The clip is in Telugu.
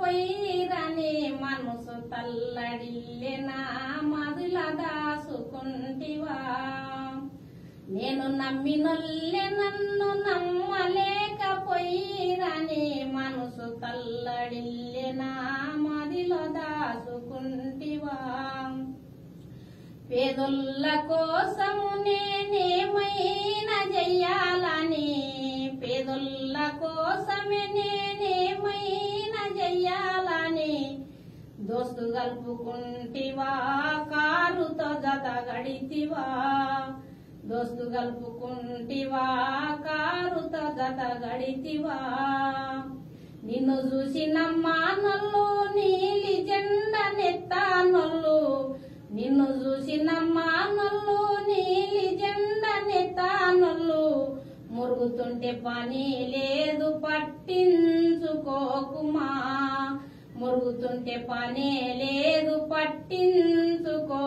పోయిరని మనసు తల్లడిల్లెనా మదిల దాసుకుంటివా నేను నమ్మినొల్లె నన్ను నమ్మలేకపోయిరని మనసు తల్లడిల్లెనా మదిలో దాసుకుంటివా పేదొల్ల కోసము నేనేమైనా చెయ్యాలని పేదొల్ల కోసమే నేనేమైనా చెయ్యాలని దోస్తు కలుపుకుంటివా కారుతో జత గడితివా దోస్తు కలుపుకుంటివా కారుతో జత గడితివా నిన్ను చూసి నమ్మానొల్లు నీలి జెండ నెత్తానొల్లు నిన్ను చూసి నమ్మానొల్లు నీలి జెండ నెత్తానొల్లు మురుగుతుంటే పని లేదు పట్టించుకోకుమా మురుగుతుంటే పనే లేదు పట్టించుకో